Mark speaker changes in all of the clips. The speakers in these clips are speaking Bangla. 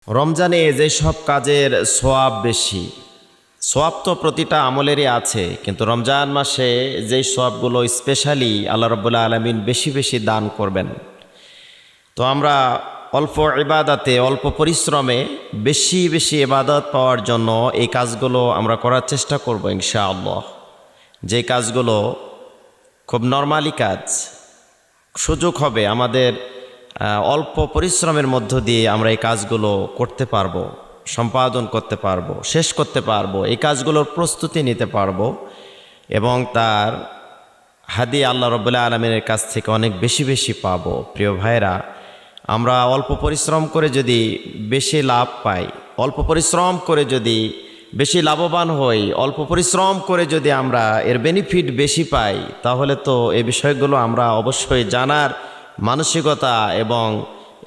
Speaker 1: রমজানে যে সব কাজের সওয়াব বেশি, সওয়াব তো প্রতিটা আমলেরই আছে, কিন্তু রমজান মাসে যেই সওয়াবগুলো স্পেশালি আল্লাহ রাব্বুল আলামিন বেশি বেশি দান করবেন। তো আমরা অল্প ইবাদতে, অল্প পরিশ্রমে বেশি বেশি ইবাদত পাওয়ার জন্য এই কাজগুলো আমরা করার চেষ্টা করব ইনশাআল্লাহ। যে কাজগুলো খুব নরমালি কাজ, সুযোগ হবে আমাদের অল্প পরিশ্রমের মধ্য দিয়ে আমরা এই কাজগুলো করতে পারবো, সম্পাদন করতে পারবো, শেষ করতে পারবো, এই কাজগুলোর প্রস্তুতি নিতে পারবো এবং তার হাদিয়া আল্লাহ রাব্বুল আলামিনের কাছ থেকে অনেক বেশি বেশি পাবো। প্রিয় ভাইরা, আমরা অল্প পরিশ্রম করে যদি বেশি লাভ পাই, অল্প পরিশ্রম করে যদি বেশি লাভবান হই, অল্প পরিশ্রম করে যদি আমরা এর বেনিফিট বেশি পাই, তাহলে তো এই বিষয়গুলো আমরা অবশ্যই জানার মানসিকতা এবং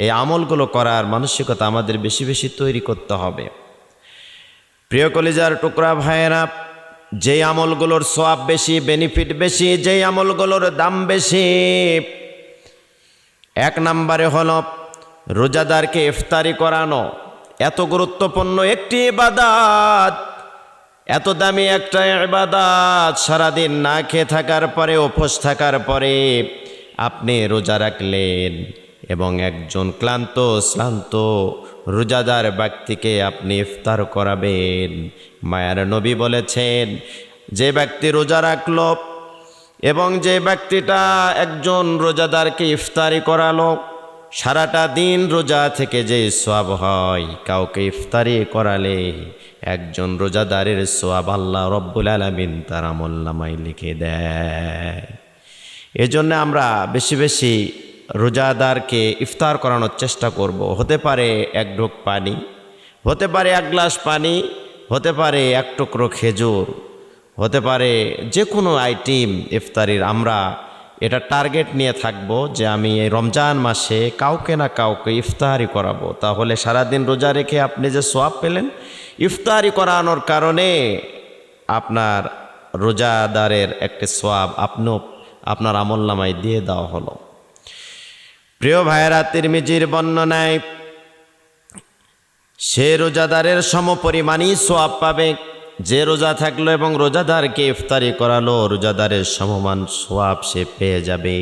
Speaker 1: এই আমলগুলো করার মানসিকতা আমাদের বেশি বেশি তৈরি করতে হবে। প্রিয় কলিজার টুকরা ভাইয়েরা, যেই আমলগুলোর সওয়াব বেশি, বেনিফিট বেশি, যেই আমলগুলোর দাম বেশি, এক নম্বরে হলো রোজাদারকে ইফতারি করানো। এত গুরুত্বপূর্ণ একটি ইবাদত, এত দামি একটা ইবাদত, সারাদিন না খেয়ে থাকার পরে, উপোস থাকার পরে আপনি রোজা রাখলেন এবং একজন ক্লান্ত শ্রান্ত রোজাদার ব্যক্তিকে আপনি ইফতার করাবেন। মায়ার নবী বলেছেন, যে ব্যক্তি রোজা রাখল এবং যে ব্যক্তিটা একজন রোজাদারকে ইফতারি করালো, সারাটা দিন রোজা থেকে যে সওয়াব হয়, কাউকে ইফতারি করালে একজন রোজাদারের সওয়াব আল্লাহ রব্বুল আলামিন তার আমলনামায় লিখে দেয়। এজন্য আমরা বেশি বেশি রোজাদারকে ইফতার করানোর চেষ্টা করব। হতে পারে এক ঢোক পানি, হতে পারে এক গ্লাস পানি, হতে পারে এক টুকরো খেজুর, হতে পারে যে কোনো আইটেম ইফতারির। আমরা এটা টার্গেট নিয়ে থাকব যে আমি এই রমজান মাসে কাউকে না কাউকে ইফতারি করাবো। তাহলে সারাদিন রোজা রেখে আপনি যে সওয়াব পেলেন, ইফতারি করানোর কারণে আপনার রোজাদারের একটি সওয়াব আপনিও আপনার আমলনামায় দিয়ে দেওয়া হলো। প্রিয় ভাইয়েরা, তিরমিজির বর্ণনায় সে রোজাদারের সমপরিমাণই সওয়াব পাবে যে রোজা থাকলো এবং রোজাদারকে ইফতারি করালো, রোজাদারের সমমান সওয়াব সে পেয়ে যাবে।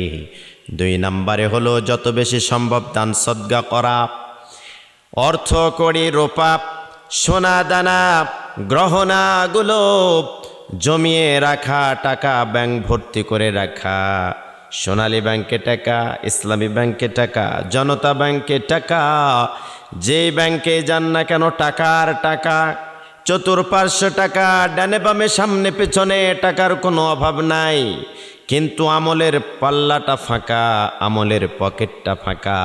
Speaker 1: দুই নম্বরে হলো যত বেশি সম্ভব দান সদকা করা। অর্থ কড়ি, রূপা, সোনা দানা, গহনাগুলো জমিয়ে রাখা, টাকা ব্যাংক ভর্তি করে রাখা, সোনালী ব্যাংকে টাকা, ইসলামী ব্যাংকে টাকা, জনতা ব্যাংকে টাকা, যেই ব্যাংকে যান না কেন টাকার টাকা, চতুর্পার্শ্ব টাকা, ডানে বামে সামনে পেছনে টাকার কোনো অভাব নাই, কিন্তু আমলের পাল্লাটা ফাঁকা, আমলের পকেটটা ফাঁকা।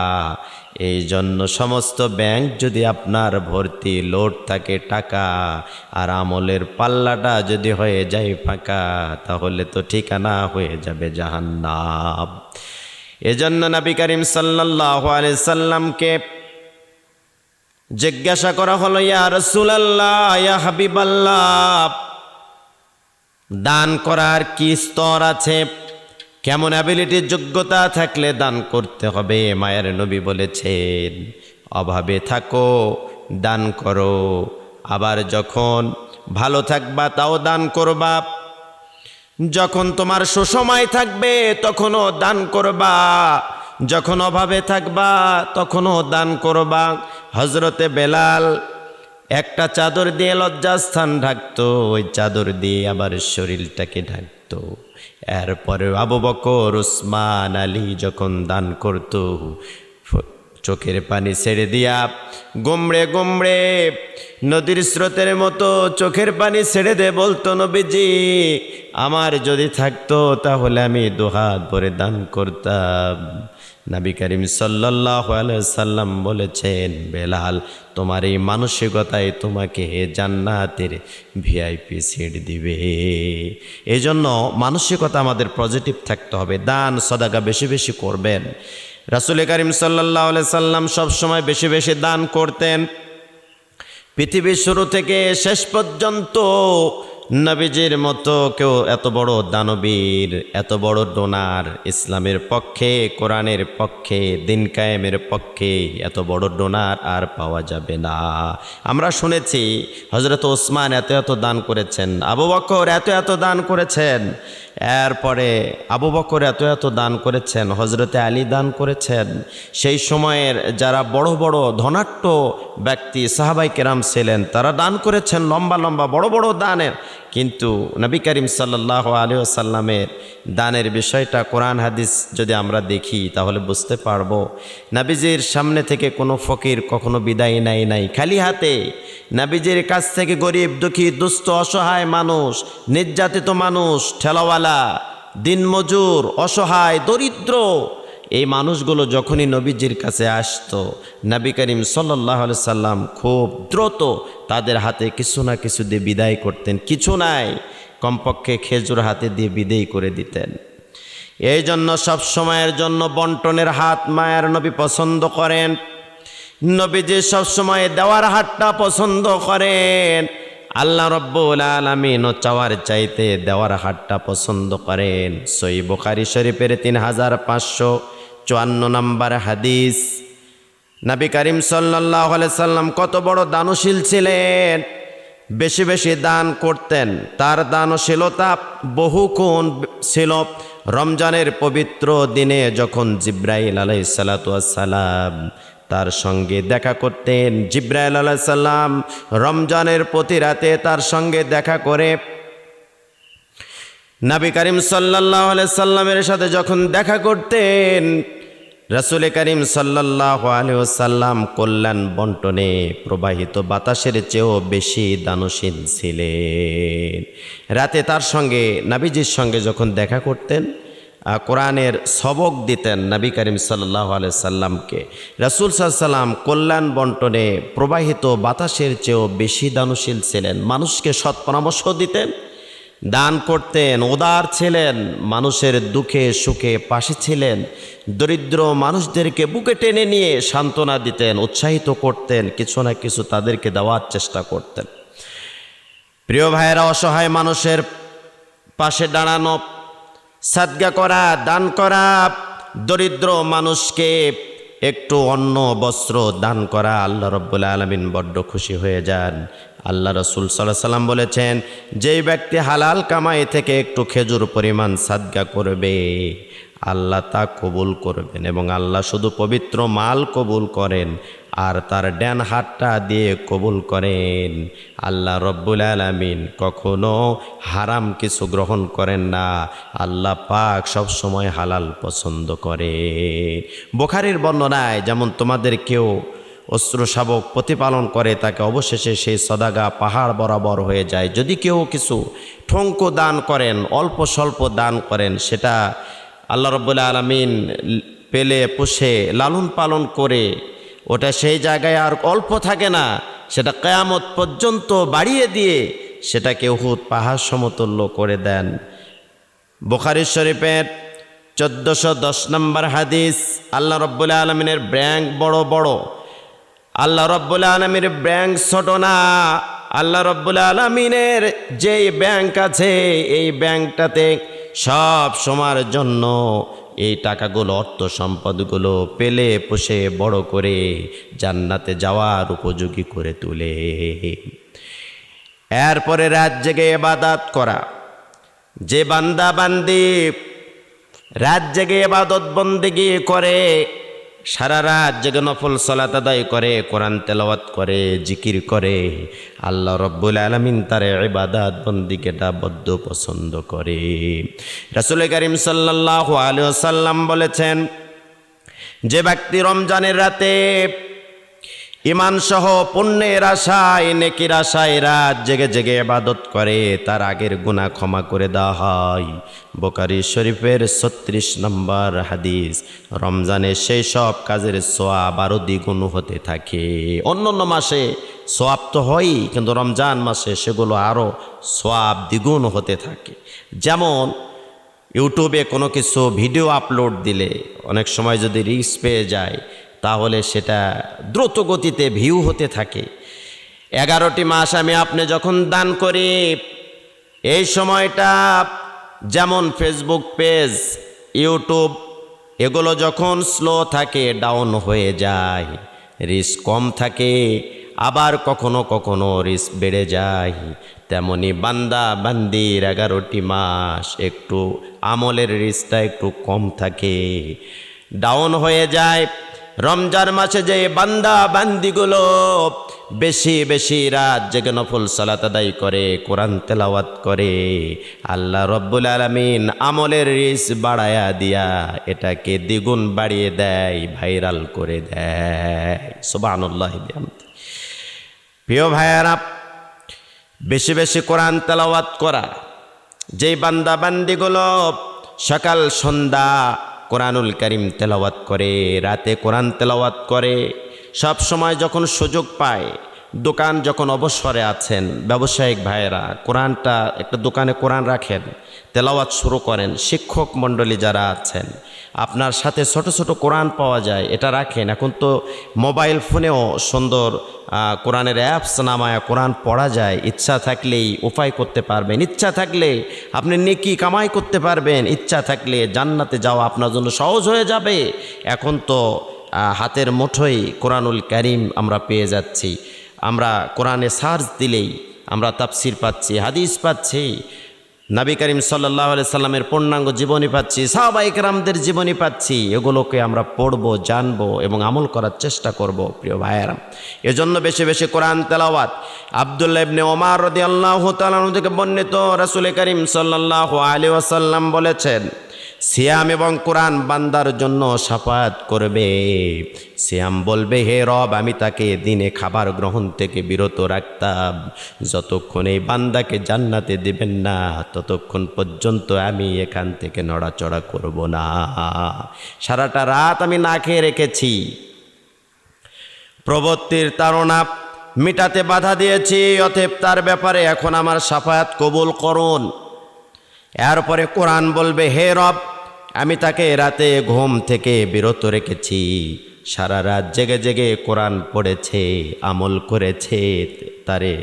Speaker 1: এই জন্য সমস্ত ব্যাংক যদি আপনার ভর্তি লোড থাকে টাকা, আর আমলের পাল্লাটা যদি হয়ে যায় ফাঁকা, তাহলে তো ঠিকানা হয়ে যাবে জাহান্নাম। এজন্য নবী করিম সাল্লাল্লাহু আলাইহি সাল্লামকে জিজ্ঞাসা করা হলো, ইয়া রাসূলুল্লাহ, ইয়া হাবিবাল্লাহ, দান করার কি স্তর আছে, কেমন অ্যাবিলিটির যোগ্যতা থাকলে দান করতে হবে? মায়ের নবী বলেছেন, অভাবে থাকো দান করো, আবার যখন ভালো থাকবা তাও দান করবা, যখন তোমার সুসময় থাকবে তখনও দান করবা, যখন অভাবে থাকবা তখনও দান করবা। হযরতে বেলাল একটা চাদর দিয়ে লজ্জাস্থান ঢাকতো, ওই চাদর দিয়ে আবার শরীরটাকে ঢাকতো। এরপরে আবু বকর, উসমান, আলী যখন দান করত, চোখের পানি ছেড়ে দিয়া গোমড়ে গোমড়ে নদীর স্রোতের মতো চোখের পানি ছেড়ে দে বলতো, নবীজি আমার যদি থাকতো তাহলে আমি দুহাত ভরে দান করতাম। নবী করিম সাল্লাল্লাহু আলাইহি সাল্লাম বলেছেন, বেলাল তোমার এই মানসিকতায় তোমাকে জান্নাতের ভিআইপি সিট দিবে। এই জন্য মানসিকতা আমাদের পজিটিভ থাকতে হবে। দান সদকা বেশি বেশি করবেন। রাসূল করিম সাল্লাল্লাহু আলাইহি সাল্লাম সবসময় বেশি বেশি দান করতেন। পৃথিবীর শুরু থেকে শেষ পর্যন্ত নবীজির মতো কেউ এত বড় দানবীর, এত বড় ডোনার, ইসলামের পক্ষে, কোরআনের পক্ষে, দিন কায়েমের পক্ষে এত বড় ডোনার আর পাওয়া যাবে না। আমরা শুনেছি হযরত ওসমান এত এত দান করেছেন, আবু বকর এত এত দান করেছেন, এরপরে আবু বকর এত এত দান করেছেন, হযরতে আলী দান করেছেন। সেই সময়ের যারা বড় বড় ধনাঢ্য ব্যক্তি সাহাবাই কেরাম ছিলেন তারা দান করেছেন লম্বা লম্বা বড় বড় দানের। কিন্তু নবী করিম সাল্লাল্লাহু আলাইহি ওয়াসাল্লামের দানের বিষয়টা কোরআন হাদিস যদি আমরা দেখি তাহলে বুঝতে পারবো নবীজির সামনে থেকে কোনো ফকির কখনো বিদায় নাই খালি হাতে। নবীজির কাছ থেকে গরিব দুঃখী দুস্থ অসহায় মানুষ, নির্যাতিত মানুষ, ঠেলাওয়ালা, দিনমজুর, অসহায়, দরিদ্র, এই মানুষগুলো যখনই নবীজির কাছে আসতো নবী করিম সাল্লাল্লাহু আলাইহি সাল্লাম খুব দ্রুত তাদের হাতে কিছু না কিছু দিয়ে বিদায় করতেন। কিছু নাই, কমপক্ষে খেজুর হাতে দিয়ে বিদায় করে দিতেন। এই জন্য সব সময়ের জন্য বন্টনের হাত মায়ের নবী পছন্দ করেন। নবীজি সব সময় দেওয়ার হাতটা পছন্দ করেন। আল্লাহ রব্বুল আলামিন ও চাওয়ার চাইতে দেওয়ার হাতটা পছন্দ করেন। সহিহ বুখারী শরীফের 3554 নম্বর হাদিস। নবী করিম সাল্লাল্লাহু আলাইহি সাল্লাম কত বড় দানশীল ছিলেন, বেশি বেশি দান করতেন। তার দানশীলতা বহুগুণ ছিল। রমজানের পবিত্র দিনে যখন জিবরাইল আলাইহিস সালাতু ওয়াস সালাম তার সঙ্গে দেখা করতেন, জিবরাইল আলাইহিস সালাম রমজানের প্রতি রাতে তার সঙ্গে দেখা করে নবী করিম সাল্লাল্লাহু আলাইহি সাল্লামের সাথে যখন দেখা করতেন, রাসূল করিম সাল্লাল্লাহু আলাইহি ওয়াসাল্লাম কল্যাণ বন্টনে প্রবাহিত বাতাসের চেয়েও বেশি দানশীল ছিলেন। রাতে তার সঙ্গে নবীজির সঙ্গে যখন দেখা করতেন, কোরআনের সবক দিতেন নবী করিম সাল্লাল্লাহু আলাইহি সাল্লামকে। রাসূল সাল্লাল্লাহু আলাইহি সাল্লাম কল্যাণ বন্টনে প্রবাহিত বাতাসের চেয়েও বেশি দানশীল ছিলেন। মানুষকে সৎ পরামর্শ দিতেন, দান করতেন, উদার ছিলেন, মানুষের দুঃখে সুখে পাশে ছিলেন, দরিদ্র মানুষদেরকে বুকে টেনে নিয়ে সান্ত্বনা দিতেন, উৎসাহিত করতেন, কিছু না কিছু তাদেরকে দেওয়ার চেষ্টা করতেন। প্রিয় ভাইয়েরা, অসহায় মানুষের পাশে দাঁড়ানো, সাদকা করা, দান করা, দরিদ্র মানুষকে একটু অন্ন বস্ত্র দান করা আল্লাহ রাব্বুল আলামিন বড্ড খুশি হয়ে যান। আল্লাহ রাসূল সাল্লাল্লাহু আলাইহি সাল্লাম বলেছেন, যেই ব্যক্তি হালাল কামাই থেকে একটু খেজুর পরিমাণ সাদকা করবে আল্লাহ তা কবুল করবেন, এবং আল্লাহ শুধু পবিত্র মাল কবুল করেন আর তার ডান হাতটা দিয়ে কবুল করেন। আল্লাহ রব্বুল আলামিন কখনো হারাম কিছু গ্রহণ করেন না। আল্লাহ পাক সব সময় হালাল পছন্দ করে। বুখারীর বর্ণনায় যেমন তোমাদের কেউ অস্ত্র শাবক প্রতিপালন করে তাকে অবশেষে সেই সদাগা পাহাড় বরাবর হয়ে যায়। যদি কেউ কিছু ঠঙ্ক দান করেন, অল্প স্বল্প দান করেন, সেটা আল্লাহ রব্বুল আলামিন পেলে পুষে লালন পালন করে ওটা সেই জায়গায় আর অল্প থাকে না, সেটা কিয়ামত পর্যন্ত বাড়িয়ে দিয়ে সেটাকে উহুদ পাহাড় সমতুল্য করে দেন। বুখারী শরীফের 1410 নম্বর হাদিস। আল্লাহ রব্বুল আলামিনের ব্যাংক বড় বড়, আল্লাহ রব্বুল আলামিনের ব্যাংক ছোট না। আল্লাহ রব্বুল আলামিনের যেই ব্যাংক আছে এই ব্যাংকটাতে সব সময়ের জন্য এই টাকাগুলো, অর্থ সম্পদগুলো পেলে পুষে বড় করে জান্নাতে যাওয়ার উপযোগী করে তোলে। এরপরে রাত জেগে ইবাদত করা। যে বান্দা বান্দি রাত জেগে ইবাদত বন্দেগী করে, সারা রাত জেগে নফল সালাত আদায় করে, কোরআন তেলাওয়াত করে, জিকির করে, আল্লাহ রব্বুল আলামিন তার ইবাদত বন্দেগীটা বড্ড পছন্দ করে। রাসূল করিম সাল্লাল্লাহু আলাইহি ওয়াসাল্লাম বলেছেন, যে ব্যক্তি রমজানের রাতে ঈমান সহ পুণ্যের আশায়, নেকির আশায় রাত জেগে জেগে ইবাদত করে, তার আগের গুনাহ ক্ষমা করে দেওয়া হয়। বুখারী শরীফের 36 নম্বর হাদিস। রমজানে সেই সব কাজের সওয়াব আরও দ্বিগুণ হতে থাকে। অন্যান্য মাসে সওয়াব তো হয়ই, কিন্তু রমজান মাসে সেগুলো আরও সওয়াব দ্বিগুণ হতে থাকে। যেমন ইউটিউবে কোনো কিছু ভিডিও আপলোড দিলে অনেক সময় যদি রিস্ক পেয়ে যায় তাহলে সেটা দ্রুত গতিতে ভিউ হতে থাকে। 11টি মাস আপনি যখন দান করি, এই সময়টা যেমন ফেসবুক পেজ, ইউটিউব এগুলো যখন স্লো থাকে, ডাউন হয়ে যায়, রিস্ক কম থাকে, আবার কখনো কখনো রিস্ক বেড়ে যায়, তেমনি বান্দা বান্দির 11টি মাস একটু আমলের রিস্কটা একটু কম থাকে, ডাউন হয়ে যায়। রমজান মাসে যে বান্দা বান্দিগুলো বেশি বেশি রাত জেগে নফল সালাত আদায় করে, কোরআন তেলাওয়াত করে, আল্লাহ রব্বুল আলামিন আমলের রিস্ক বাড়ায়া দিয়া এটাকে দ্বিগুণ বাড়িয়ে দেয়, ভাইরাল করে দেয়। সুবহানাল্লাহ। প্রিয় ভাইয়ারা, বেশি বেশি কোরআন তেলাওয়াত করা, যেই বান্দা বান্দিগুলো সকাল সন্ধ্যা কোরআনুল কারীম তেলাওয়াত করে, রাতে কোরআন তেলাওয়াত করে, সব সময় যখন সুযোগ পায়, দোকান যখন অবসরে আছেন ব্যবসায়িক ভাইয়েরা, কোরআনটা একটা দোকানে কোরআন রাখেন, তেলাওয়াত শুরু করেন। শিক্ষক মণ্ডলী যারা আছেন, আপনার সাথে ছোট ছোট কোরআন পাওয়া যায়, এটা রাখেন। এখন তো মোবাইল ফোনেও সুন্দর কোরআনের অ্যাপস নামায় কোরআন পড়া যায়। ইচ্ছা থাকলেই উপায় করতে পারবেন, ইচ্ছা থাকলে আপনি নেকি কামাই করতে পারবেন, ইচ্ছা থাকলে জান্নাতে যাওয়া আপনার জন্য সহজ হয়ে যাবে। এখন তো হাতের মুঠোয় কোরআনুল কারীম আমরা পেয়ে যাচ্ছি। আমরা কোরআনে সার্চ দিলেই আমরা তাফসির পাচ্ছি, হাদিস পাচ্ছি, নবী করিম সাল্লাল্লাহু আলাইহি সাল্লামের পূর্ণাঙ্গ জীবনী পাচ্ছি, সাহাবায়ে কেরামদের জীবনী পাচ্ছি। এগুলোকে আমরা পড়ব, জানব এবং আমল করার চেষ্টা করব। প্রিয় ভাইয়েরা, এজন্য বেশি বেশি কোরআন তেলাওয়াত। আব্দুল্লাহ ইবনে ওমর রাদিয়াল্লাহু তাআলা থেকে বর্ণিত, রাসূল করিম সাল্লাল্লাহু আলাইহি ওয়াসাল্লাম বলেছেন, সিয়াম এবং কোরআন বান্দার জন্য শাফাআত করবে। সিয়াম বলবে, হে রব, আমি তাকে দিনে খাবার গ্রহণ থেকে বিরত রাখতাম, যতক্ষণ এই বান্দাকে জান্নাতে দিবেন না ততক্ষণ পর্যন্ত আমি এখান থেকে নড়াচড়া করব না। সারাটা রাত আমি না খেয়ে রেখেছি, প্রবৃত্তির তাড়না মিটাতে বাধা দিয়েছি, অতএব তার ব্যাপারে এখন আমার শাফায়াত কবুল করুন। এরপরে কোরআন বলবে, হে রব, আমি তাকে রাতে ঘুম থেকে বিরত রেখেছি, সারা রাত জেগে জেগে কোরআন পড়েছে, আমল করেছে, তারে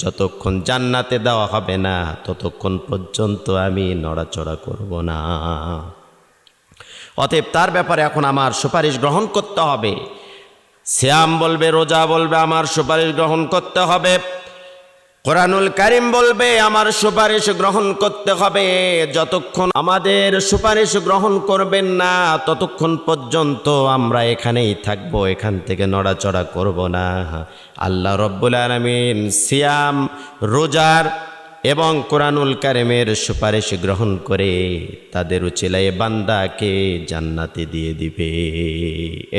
Speaker 1: যতক্ষণ জান্নাতে দেওয়া হবে না ততক্ষণ পর্যন্ত আমি নড়াচড়া করব না। অতএব তার ব্যাপারে এখন আমার সুপারিশ গ্রহণ করতে হবে। সিয়াম বলবে, রোজা বলবে, আমার সুপারিশ গ্রহণ করতে হবে। কোরআনুল কারীম বলবে, আমার সুপারিশ গ্রহণ করতে হবে। যতক্ষণ আমাদের সুপারিশ গ্রহণ করবেন না ততক্ষণ পর্যন্ত আমরা এখানেই থাকবো, এখান থেকে নড়াচড়া করব না। আল্লাহ রব্বুল আলামিন সিয়াম, রোজার এবং কোরআনুল কারীমের সুপারিশ গ্রহণ করে তাদের উচিলায় বান্দাকে জান্নাতে দিয়ে দিবে।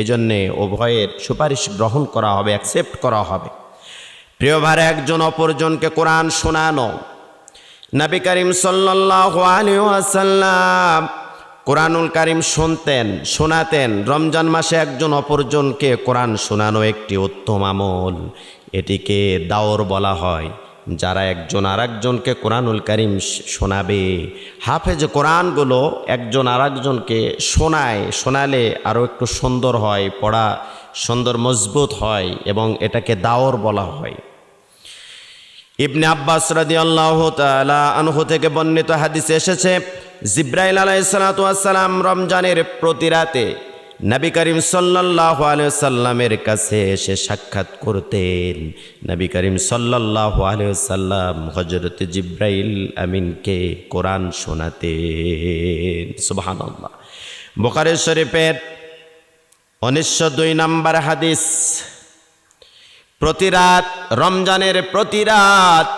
Speaker 1: এজন্যে উভয়ের সুপারিশ গ্রহণ করা হবে, অ্যাকসেপ্ট করা হবে। প্রিয় ভাই, একজন অপরজনকে কোরআন শোনানো। নবী করিম সাল্লাল্লাহু আলাইহি ওয়াসাল্লাম কোরআনুল কারীম শুনতেন, শোনাতেন। রমজান মাসে একজন অপরজনকে কোরআন শোনানো একটি উত্তম আমল, এটিকে দাওর বলা হয়। যারা একজন আরেকজনকে কোরআনুল কারীম শোনাবে, হাফেজ কোরআনগুলো একজন আরেকজনকে শোনায়, শোনালে আরও একটু সুন্দর হয়, পড়া সুন্দর মজবুত হয় এবং এটাকে দাওর বলা হয়। ইবনে আব্বাস রাদিয়াল্লাহু তাআলা আনহু থেকে বর্ণিত হাদিসে এসেছে, জিবরাইল আলাইহিস সালাতু ওয়াস সালাম রমজানের প্রতি রাতে নবী করিম সাল্লাল্লাহু আলাইহি ওয়াসাল্লামের কাছে এসে সাক্ষাৎ করতেন। নবী করিম সাল্লাল্লাহু আলাইহি ওয়াসাল্লাম হযরত জিবরাইল আমিনকে কোরআন শোনাতেন। সুবহানাল্লাহ। বুখারী শরীফের 1902 নম্বর হাদিস। প্রতি রাত, রমজানের প্রতি রাত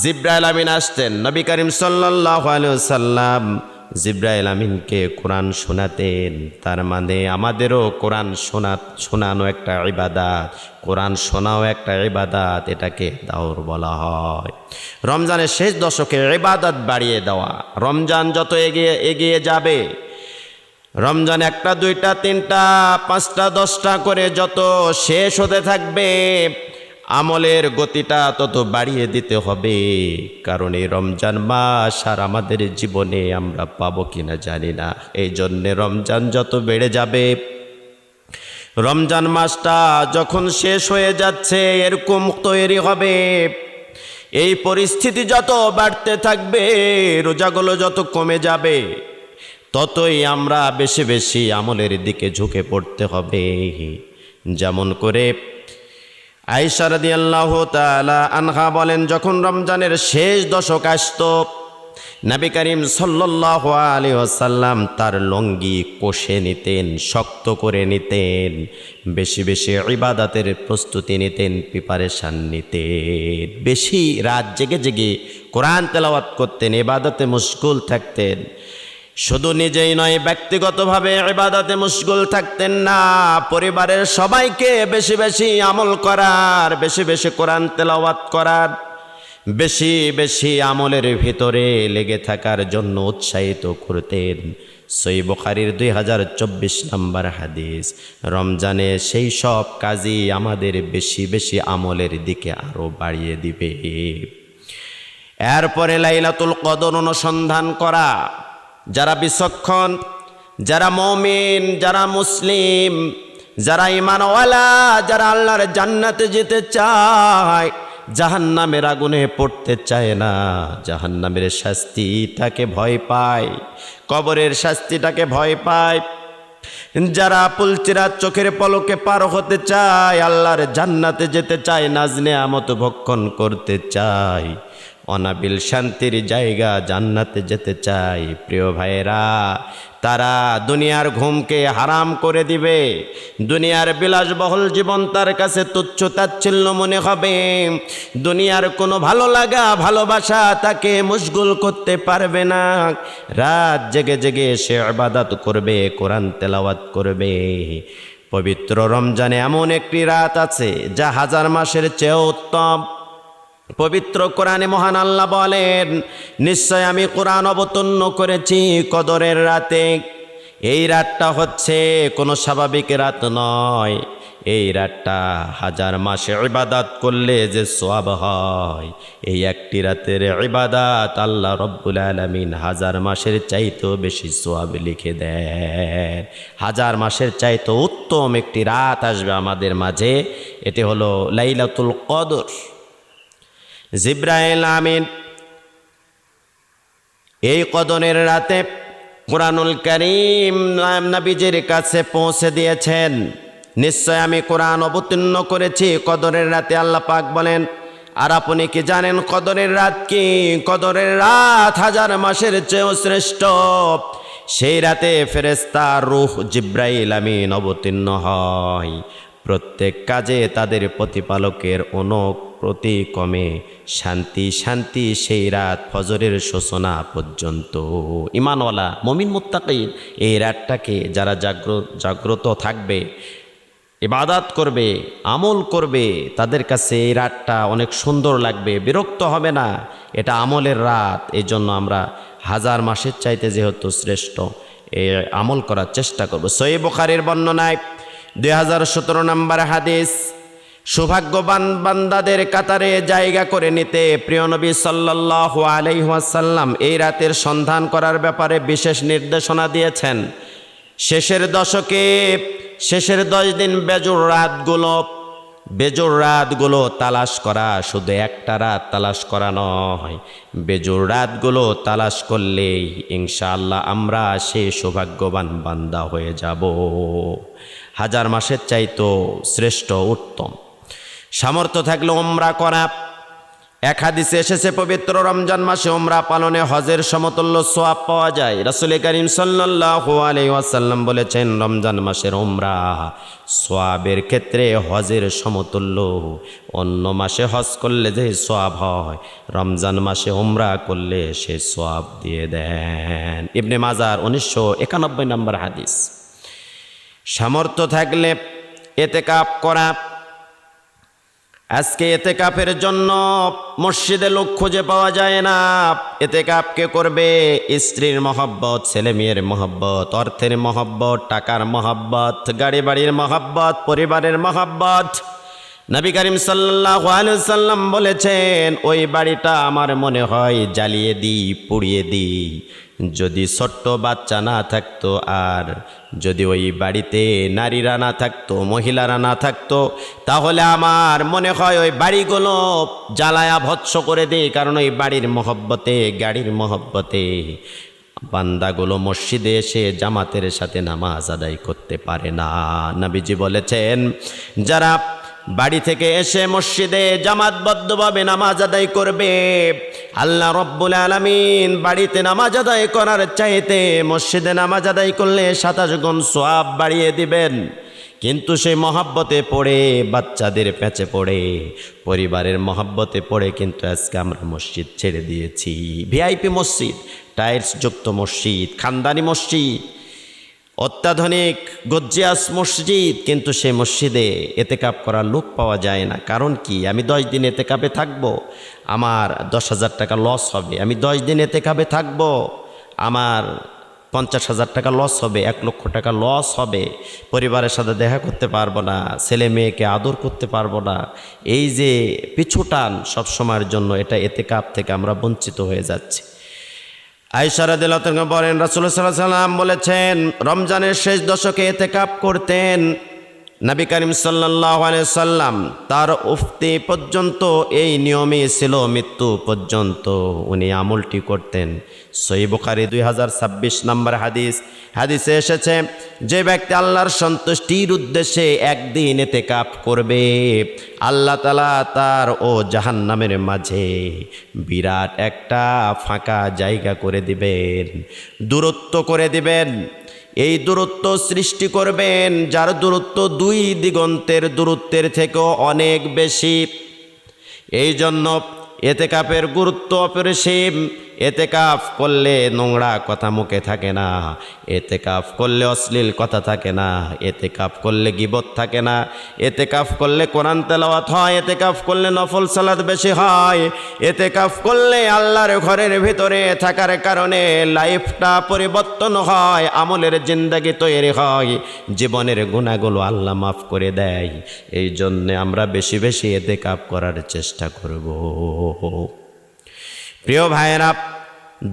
Speaker 1: জিবরাইল আমিন আসতেন। নবী করিম সাল্লাল্লাহু আলাইহি ওয়াসাল্লাম জিবরাইল আমিনকে কোরআন শোনাতেন। তার মানে আমাদেরও কোরআন শোনানো একটা ইবাদত, কোরআন শোনাও একটা ইবাদত, এটাকে দাওর বলা হয়। রমজানের শেষ দশকে ইবাদত বাড়িয়ে দেওয়া। রমজান যত এগিয়ে যাবে, রমজান 1টা 2টা 3টা 5টা 10টা করে যত শেষ হতে থাকবে, আমলের গতিটা তত বাড়িয়ে দিতে হবে। কারণ এই রমজান মাস আর আমাদের জীবনে আমরা পাবো কিনা জানি না। এই জন্যে রমজান যত বেড়ে যাবে, রমজান মাসটা যখন শেষ হয়ে যাচ্ছে এরকম তৈরি হবে, এই পরিস্থিতি যত বাড়তে থাকবে, রোজাগুলো যত কমে যাবে, ততই আমরা বেশি বেশি আমলের দিকে ঝুঁকে পড়তে হবে। যেমন করে আয়েশা রাদিয়াল্লাহু তাআলা আনহা বলেন, যখন রমজানের শেষ দশক আসতো, নবী করিম সাল্লাল্লাহু আলাইহি ওয়াসাল্লাম তার লুঙ্গি কষে নিতেন, শক্ত করে নিতেন, বেশি বেশি ইবাদতের প্রস্তুতি নিতেন, প্রিপারেশন নিতেন, বেশি রাত জেগে জেগে কোরআন তেলাওয়াত করতেন, ইবাদতে মশগুল থাকতেন। শুধু নিজেই নয়, ব্যক্তিগতভাবে ইবাদতে মশগুল থাকতেন না, পরিবারের সবাইকে বেশি বেশি আমল করার, বেশি বেশি কোরআন তেলাওয়াত করার, বেশি বেশি আমলের ভিতরে লেগে থাকার জন্য উৎসাহিত করতেন। সহিহ বুখারীর 2024 নম্বর হাদিস। রমজানে সেই সব কাজই আমাদের বেশি বেশি আমলের দিকে আরো বাড়িয়ে দিবে। এরপরে লাইলাতুল কদর অনুসন্ধান করা। যারা বিচক্ষণ, যারা মুমিন, যারা মুসলিম, যারা ঈমানওয়ালা, যারা আল্লাহর জান্নাতে যেতে চায়, জাহান্নামের আগুনে পড়তে চায় না, জাহান্নামের শাস্তিটাকে ভয় পায়, কবরের শাস্তিটাকে ভয় পায়, যারা পুলচিরাত চোখের পলকে পার হতে চায়, আল্লাহর জান্নাতে যেতে চায়, নাজ নেয়ামত ভক্ষণ করতে চায়, অনাবিল শান্তির জায়গা জান্নাতে যেতে চায়, প্রিয় ভাইয়েরা, তারা দুনিয়ার ঘুমকে হারাম করে দিবে। দুনিয়ার বিলাসবহুল জীবন তার কাছে তুচ্ছ তাচ্ছিল্য মনে হবে। দুনিয়ার কোনো ভালো লাগা, ভালোবাসা তাকে মশগুল করতে পারবে না। রাত জেগে জেগে সে ইবাদত করবে, কোরআন তেলাওয়াত করবে। পবিত্র রমজানে এমন একটি রাত আছে যা 1000 মাসের চেয়েও উত্তম। পবিত্র কোরআনে মহান আল্লাহ বলেন, নিশ্চয় আমি কোরআন অবতীর্ণ করেছি কদরের রাতে। এই রাতটা হচ্ছে কোনো স্বাভাবিক রাত নয়। এই রাতটা 1000 মাসে ইবাদত করলে যে সওয়াব হয়, এই একটি রাতের ইবাদত আল্লাহ রব্বুল আলামিন 1000 মাসের চাইতেও বেশি সওয়াব লিখে দেন। 1000 মাসের চাইতে উত্তম একটি রাত আসবে আমাদের মাঝে, এটি হলো লাইলাতুল কদর। জিবরাইল আমিন এই কদরের রাতে কুরআনুল কারীম নবীজির কাছে পৌঁছে দিয়েছেন। নিশ্চয় আমি কোরআন অবতীর্ণ করেছি কদরের রাতে। আল্লাহ পাক বলেন, আর আপনি কি জানেন কদরের রাত কি? কদরের রাত 1000 মাসের চেয়েও শ্রেষ্ঠ। সেই রাতে ফেরেশতা রূহ জিবরাইল আমিন অবতীর্ণ হয়। প্রত্যেক কাজে তাদের প্রতিপালকের প্রতিক্রমে শান্তি শান্তি সেই রাত ফজরের সূচনা পর্যন্ত। ঈমানওয়ালা মুমিন মুত্তাকিন এই রাতটাকে যারা জাগ্রত থাকবে, ইবাদত করবে, আমল করবে, তাদের কাছে এই রাতটা অনেক সুন্দর লাগবে, বিরক্ত হবে না। এটা আমলের রাত। এই জন্য আমরা 1000 মাসের চাইতে যেহেতু শ্রেষ্ঠ, এই আমল করার চেষ্টা করব। সহিহ বুখারীর বর্ণনায় 2017 নম্বর হাদিস, সৌভাগ্যবান বান্দাদের কাতারে জায়গা করে নিতে প্রিয় নবী সাল্লাল্লাহু আলাইহি ওয়াসাল্লাম এই রাতের সন্ধান করার ব্যাপারে বিশেষ নির্দেশনা দিয়েছেন। শেষের দশকে, শেষের 10 দিন বেজোর রাতগুলো তালাশ করা, শুধু একটা রাত তালাশ করা নয়, বেজোর রাতগুলো তালাশ করলেই ইনশাআল্লাহ আমরা সেই সৌভাগ্যবান বান্দা হয়ে যাব। 1000 মাসের চাইতো শ্রেষ্ঠ, উত্তম। সামর্থ্য থাকলে উমরা করা। এক হাদিসে এসেছে পবিত্র রমজান মাসে উমরা পালনে হজের সমতুল্য সওয়াব পাওয়া যায়। রাসূল করিম সাল্লাল্লাহু আলাইহি ওয়াসাল্লাম বলেছেন, রমজান মাসের উমরা সওয়াবের ক্ষেত্রে হজের সমতুল্য। অন্য মাসে হজ করলে যে সওয়াব হয়, রমজান মাসে উমরা করলে সে সওয়াব দিয়ে দেন। ইবনে মাজার 1991 নম্বর হাদিস। সামর্থ্য থাকলে ইতিকাফ করা। আজকে ইতিকাফের জন্য মসজিদে লোক খুঁজে পাওয়া যায় না। ইতিকাফ কে করবে? স্ত্রীর মহব্বত, ছেলে মেয়ের মহব্বত, অর্থের মহব্বত, টাকার মহব্বত, গাড়ি বাড়ির মহব্বত, পরিবারের মহব্বত, নবী করিম সাল্লাল্লাহু আলাইহি সাল্লাম বলেছেন, ওই বাড়িটা আমার মনে হয় জ্বালিয়ে দিই, পুড়িয়ে দিই। যদি ছোট্ট বাচ্চা না থাকতো, আর যদি ওই বাড়িতে নারীরা না থাকতো, মহিলারা না থাকতো, তাহলে আমার মনে হয় ওই বাড়িগুলো জ্বালায়া ভৎস করে দিই। কারণ ওই বাড়ির মহব্বতে, গাড়ির মহব্বতে বান্দাগুলো মসজিদে এসে জামাতের সাথে নামাজ আদায় করতে পারে না। নবীজি বলেছেন, যারা বাড়ি থেকে এসে মসজিদে জামাতবদ্ধভাবে নামাজ আদায় করবে, আল্লাহ রব্বুল আলামিন বাড়িতে নামাজ আদায় করার চাইতে মসজিদে নামাজ আদায় করলে 27 গুণ সওয়াব বাড়িয়ে দিবেন। কিন্তু সেই মহব্বতে পড়ে, বাচ্চাদের প্যাচে পড়ে, পরিবারের মহব্বতে পড়ে কিন্তু আজকে আমরা মসজিদ ছেড়ে দিয়েছি। ভিআইপি মসজিদ, টাইলস যুক্ত মসজিদ, খানদানি মসজিদ, অত্যাধুনিক গজ্জিয়াস মসজিদ, কিন্তু সেই মসজিদে এতেকাপ করার লোক পাওয়া যায় না। কারণ কি? আমি 10 দিন এতেকাপে থাকবো, আমার 10,000 টাকা লস হবে। আমি 10 দিন এতেকাপে থাকবো, আমার 50,000 টাকা লস হবে, 1 লক্ষ টাকা লস হবে। পরিবারের সাথে দেখা করতে পারবো না, ছেলে মেয়েকে আদর করতে পারবো না। এই যে পিছুটান সবসময়ের জন্য, এটা এতেকাপ থেকে আমরা বঞ্চিত হয়ে যাচ্ছি। আয়েশা রাদিয়াল্লাহু তাআলা বলেন, রাসূলুল্লাহ সাল্লাল্লাহু আলাইহি ওয়াসাল্লাম বলেছেন, রমজানের শেষ দশকে এতেকাপ করতেন নবী করিম সাল্লাল্লাহু আলাইহি ওয়াসাল্লাম। তার উফতি পর্যন্ত এই নিয়মই ছিল, মৃত্যু পর্যন্ত উনি আমলটি করতেন। সহিহ বুখারী 2026 নম্বর হাদিস। হাদিসে এসেছে, যে ব্যক্তি আল্লাহর সন্তুষ্টির উদ্দেশ্যে একদিন এতেকাপ করবে, আল্লাহ তাআলা তার ও জাহান্নামের মাঝে বিরাট একটা ফাঁকা জায়গা করে দিবেন, দূরত্ব করে দিবেন। এই দূরত্ব সৃষ্টি করবেন, যার দূরত্ব 2 দিগন্তের দূরত্বের থেকেও অনেক বেশি। এই জন্য এতেকাপের গুরুত্ব অপরিসীম। এতেকাফ করলে নোংরা কথা মুখে থাকে না, এতেকাফ করলে অশ্লীল কথা থাকে না, এতেকাফ করলে গীবত থাকে না, এতেকাফ করলে কোরআন তেলাওয়াত হয়, এতেকাফ করলে নফল সালাত বেশি হয়, এতেকাফ করলে আল্লাহর ঘরের ভিতরে থাকার কারণে লাইফটা পরিবর্তন হয়, আমলের জিন্দেগি তৈরি হয়, জীবনের গুনাহগুলো আল্লাহ মাফ করে দেয়। এই জন্যে আমরা বেশি বেশি এতেকাফ করার চেষ্টা করব। প্রিয় ভাইয়েরা,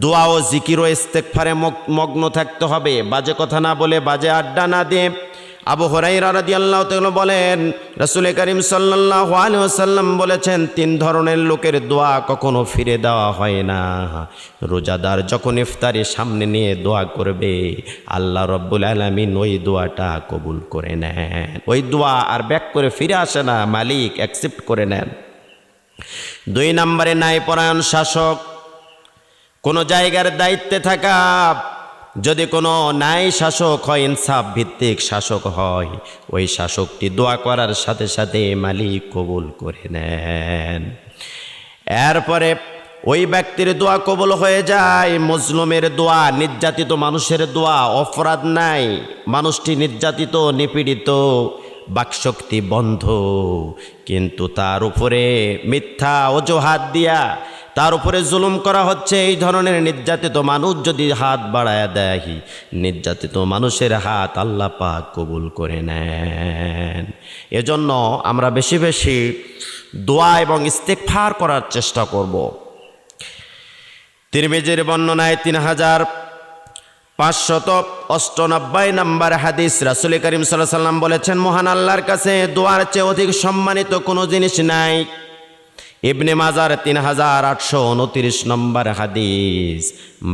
Speaker 1: দোয়া ও জিকির ও ইস্তেগফারে মগ্ন থাকতে হবে। বাজে কথা না বলে, বাজে আড্ডা না দিয়ে। আবু হুরায়রা রাদিয়াল্লাহু তাআলা বলেন, রাসূল করিম সাল্লাল্লাহু আলাইহি ওয়াসাল্লাম বলেছেন, 3 ধরনের লোকের দোয়া কখনো ফিরে দেওয়া হয় না। রোজাদার যখন ইফতারি সামনে নিয়ে দোয়া করবে, আল্লাহ রাব্বুল আলামিন ওই দোয়াটা কবুল করে নেন। ওই দোয়া আর ব্যাক করে ফিরে আসে না, মালিক অ্যাকসেপ্ট করে নেন। 2 নম্বরে ন্যায়পরায়ণ শাসক। কোনো জায়গার দায়িত্বে থাকা, যদি কোনো ন্যায় শাসক হয়, ইনসাফ ভিত্তিক শাসক হয়, ওই শাসকটি দোয়া করার সাথে সাথে মালিক কবুল করে নেন। এরপরে ওই ব্যক্তির দোয়া কবুল হয়ে যায়। মজলুমের দোয়া, নির্যাতিত মানুষের দোয়া, অপরাধ নাই, মানুষটি নির্যাতিত, নিপীড়িত, বাকশক্তি বন্ধ, কিন্তু তার উপরে মিথ্যা অজুহাত দিয়া তার উপরে জুলুম করা হচ্ছে। এই ধরনের নির্যাতিত মানুষ যদি হাত বাড়ায় দেয়, নির্যাতিত মানুষের হাত আল্লাহ পাক কবুল করে নেন। এজন্য আমরা বেশি বেশি দোয়া এবং ইস্তেগফার করার চেষ্টা করব। তিরমিজির বর্ণনায় 3598 নম্বর হাদিস, রাসূল করিম সাল্লাল্লাহু আলাইহি ওয়াসাল্লাম বলেছেন, মহান আল্লাহর কাছে দোয়ার চেয়ে অধিক সম্মানিত কোনো জিনিস নাই। ইবনে মাজার 3829 নম্বর হাদিস,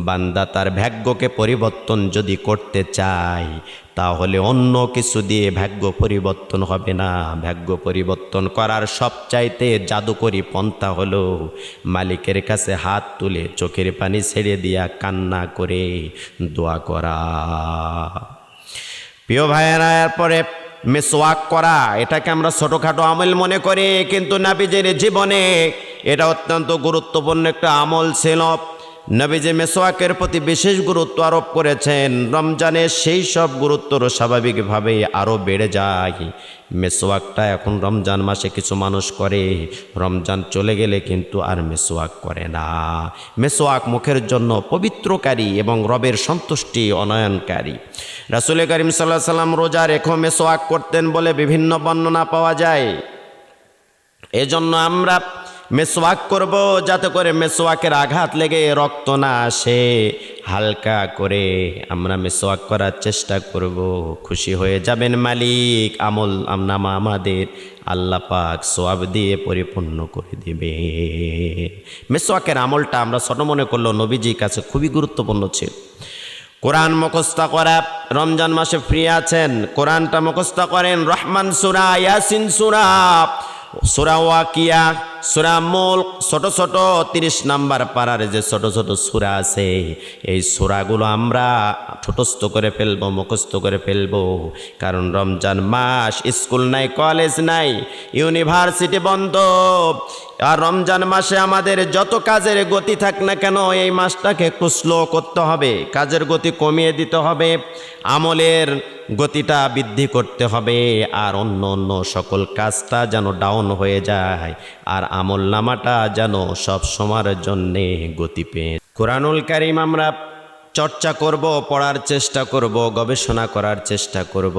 Speaker 1: বান্দা তার ভাগ্যকে পরিবর্তন যদি করতে চায়, তাহলে অন্য কিছু দিয়ে ভাগ্য পরিবর্তন হবে না। ভাগ্য পরিবর্তন করার সবচাইতে জাদুকরী পন্থা হলো মালিকের কাছে হাত তুলে চোখের পানি ছেড়ে দিয়া কান্না করে দোয়া করা। প্রিয় ভাইয়েরা, এরপরে মেসওয়াক করা, এটাকে আমরা ছোটোখাটো আমল মনে করি, কিন্তু নবীজির জীবনে এটা অত্যন্ত গুরুত্বপূর্ণ একটা আমল ছিল। নবীজি মেসওয়াকের প্রতি বিশেষ গুরুত্ব আরোপ করেছেন। রমজানে সেই সব গুরুত্বর স্বাভাবিকভাবে আরও বেড়ে যায়। মেসওয়াকটা এখন রমজান মাসে কিছু মানুষ করে, রমজান চলে গেলে কিন্তু আর মেসওয়াক করে না। মেসওয়াক মুখের জন্য পবিত্রকারী এবং রবের সন্তুষ্টি অনয়নকারী। রাসূল করিম সাল্লাল্লাহু আলাইহি ওয়াসাল্লাম রোজা রেখে মেসওয়াক করতেন বলে বিভিন্ন বর্ণনা পাওয়া যায়। এজন্য আমরা মেসওয়াক করব, যাতে করে মেসওয়াকের আঘাত লেগে রক্ত না আসে। হালকা করে আমরা মেসওয়াক করার চেষ্টা করব। খুশি হয়ে যাবেন মালিক, আমল নামা আমাদের আল্লাহ পাক সওয়াব দিয়ে পরিপূর্ণ করে দিবে। মেসওয়াকের আমলটা আমরা ছোট মনে করলেও নবীজির কাছে খুবই গুরুত্বপূর্ণ ছিল। কোরআন মুখস্থ করা, রমজান মাসে ফ্রি আছেন, কোরআনটা মুখস্থ করেন। রহমান সূরা, ইয়াসিন সূরা, সূরা ওয়াকিয়া, সূরা মুলক, ছোট ছোট 30 নাম্বার পারার যে ছোট ছোট সূরা আছে, এই সূরাগুলো আমরা ঠোঁটস্থ করে ফেলবো, মুখস্থ করে ফেলবো। কারণ রমজান মাস, স্কুল নাই, কলেজ নাই, ইউনিভার্সিটি বন্ধ। আর রমজান মাসে আমাদের যত কাজের গতি থাক না কেন, এই মাসটাকে একটু স্লো করতে হবে, কাজের গতি কমিয়ে দিতে হবে, আমলের গতিটা বৃদ্ধি করতে হবে। আর অন্য অন্য সকল কাজটা যেন ডাউন হয়ে যায়, আর আমল নামাটা যেন সব সময়ের জন্যে গতি পেয়ে। কোরআনুল কারীম আমরা চর্চা করব, পড়ার চেষ্টা করব, গবেষণা করার চেষ্টা করব।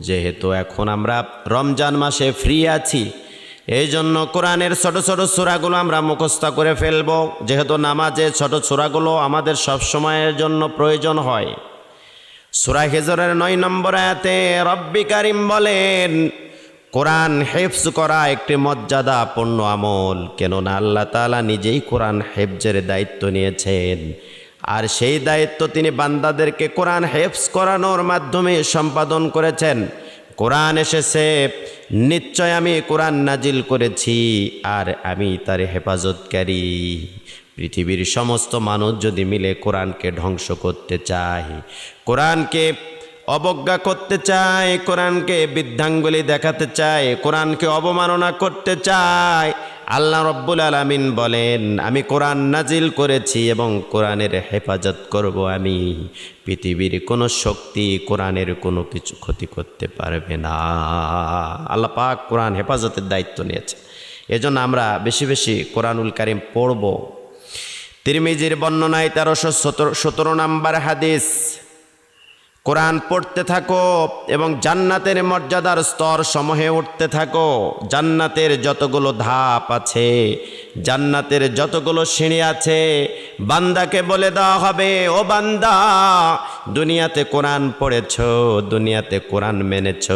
Speaker 1: যেহেতু এখন আমরা রমজান মাসে ফ্রি আছি, এই জন্য কোরআনের ছোট ছোট সূরাগুলো আমরা মুখস্থ করে ফেলব। যেহেতু নামাজে ছোট সূরাগুলো আমাদের সব সময়ের জন্য প্রয়োজন হয়। সূরা হিজরের 9 নম্বর আয়াতে রব্বি কারীম বলেন, কোরআন হেফজ করা একটি মর্যাদাপূর্ণ আমল, কেননা আল্লাহ তাআলা নিজেই কোরআন হেফজের দায়িত্ব নিয়েছেন। আর সেই দায়িত্ব তিনি বান্দাদেরকে কোরআন হেফজ করানোর মাধ্যমে সম্পাদন করেছেন। কোরআন এসেছে, নিশ্চয় আমি কোরআন নাজিল করেছি, আর আমি তার হেফাজতকারী। পৃথিবীর সমস্ত মানুষ যদি মিলে কোরআনকে ধ্বংস করতে চায়, কোরআনকে অবজ্ঞা করতে চায়, কোরআনকে বৃদ্ধাঙ্গুলি দেখাতে চায়, কোরআনকে অবমাননা করতে চায়, আল্লাহ রব্বুল আলামিন বলেন, আমি কোরআন নাজিল করেছি এবং কোরআনের হেফাজত করব আমি। পৃথিবীর কোনো শক্তি কোরআনের কোনো কিছু ক্ষতি করতে পারবে না। আল্লাহ পাক কোরআন হেফাজতের দায়িত্ব নিয়েছে। এজন্য আমরা বেশি বেশি কোরআনুল কারীম পড়ব। তিরমিজির বর্ণনায় 1317 নাম্বার হাদিস, কোরআন পড়তে থাকো এবং জান্নাতের মর্যাদার স্তর সমূহে উঠতে থাকো। জান্নাতের যতগুলো ধাপ আছে, জান্নাতের যতগুলো সিঁড়ি আছে, বান্দাকে বলে দেওয়া হবে, ও বান্দা, দুনিয়াতে কোরআন পড়েছ, দুনিয়াতে কোরআন মেনেছ,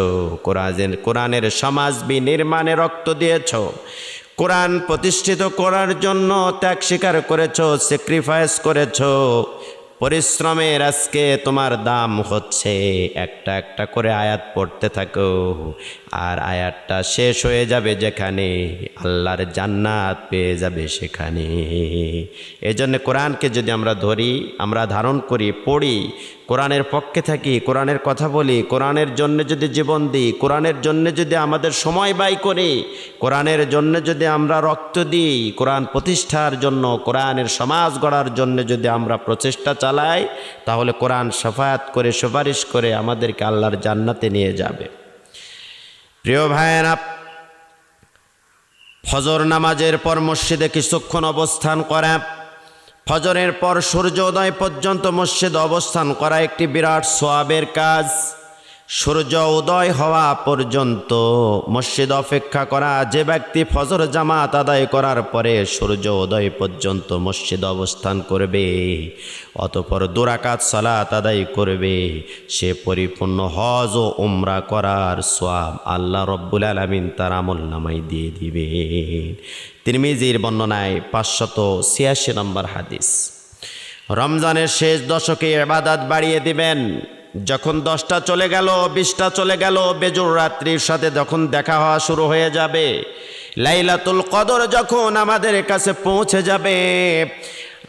Speaker 1: কোরআনের সমাজ বিনির্মাণে রক্ত দিয়েছ, কোরআন প্রতিষ্ঠিত করার জন্য ত্যাগ স্বীকার করেছ, স্যাক্রিফাইস করেছ, পরিশ্রমের আজকে তোমার দাম হচ্ছে। একটা একটা করে আয়াত পড়তে থাকো, আর আয়াতটা শেষ হয়ে যাবে যেখানে, আল্লাহর জান্নাত পেয়ে যাবে সেখানে। এজন্য কোরআনকে যদি আমরা ধরি, আমরা ধারণ করি, পড়ি, কোরআনের পক্ষে থাকি, কোরআনের কথা বলি, কোরআনের জন্য যদি জীবন দিই, কোরআনের জন্য যদি আমাদের সময় ব্যয় করি, কোরআনের জন্য যদি আমরা রক্ত দিই, কোরআন প্রতিষ্ঠার জন্য, কোরআনের সমাজ গড়ার জন্য যদি আমরা প্রচেষ্টা চালাই, তাহলে কোরআন শাফায়াত করে, সুপারিশ করে আমাদেরকে আল্লাহর জান্নাতে নিয়ে যাবে। প্রিয় ভাইয়েরা, ফজর নামাজের পর মসজিদে কিছুক্ষণ অবস্থান করা, ফজরের পর সূর্যোদয় পর্যন্ত মসজিদে অবস্থান করা একটি বিরাট সওয়াবের কাজ। সূর্য উদয় হওয়া পর্যন্ত মসজিদ অপেক্ষা করা, যে ব্যক্তি ফজর জামাত আদায় করার পরে সূর্য উদয় পর্যন্ত মসজিদ অবস্থান করবে, অতঃপর 2 রাকাত সালাত আদায় করবে, সে পরিপূর্ণ হজ ও উমরা করার সওয়াব আল্লাহ রব্বুল আলামিন তার আমলনামায় দিয়ে দিবে। তিরমিজির বর্ণনায় 586 নম্বর হাদিস। রমজানের শেষ দশকে ইবাদত বাড়িয়ে দিবেন। যখন 10টা চলে গেল, 20টা চলে গেল, বেজুর রাত্রির সাথে যখন দেখা হওয়া শুরু হয়ে যাবে, লাইলাতুল কদর যখন আমাদের কাছে পৌঁছে যাবে,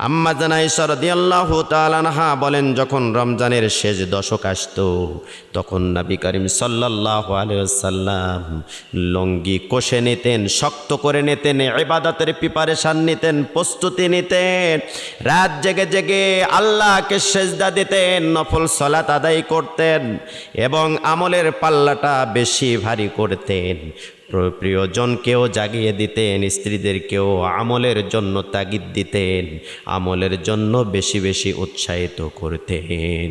Speaker 1: আম্মা জান আয়েশা রাদিয়াল্লাহু তাআলা আনহা বলেন, যখন রমজানের শেষ দশক আসতো, তখন নবী করিম সাল্লাল্লাহু আলাইহি ওয়াসাল্লাম লুঙ্গি কষে নিতেন, শক্ত করে নিতেন, ইবাদতের প্রিপারেশন নিতেন, প্রস্তুতি নিতেন, রাত জেগে জেগে আল্লাহকে সেজদা দিতেন, নফল সালাত আদায় করতেন এবং আমলের পাল্লাটা বেশি ভারী করতেন। প্রিয়জনকেও জাগিয়ে দিতেন, স্ত্রীদেরকেও আমলের জন্য তাগিদ দিতেন, আমলের জন্য বেশি বেশি উৎসাহিত করতেন।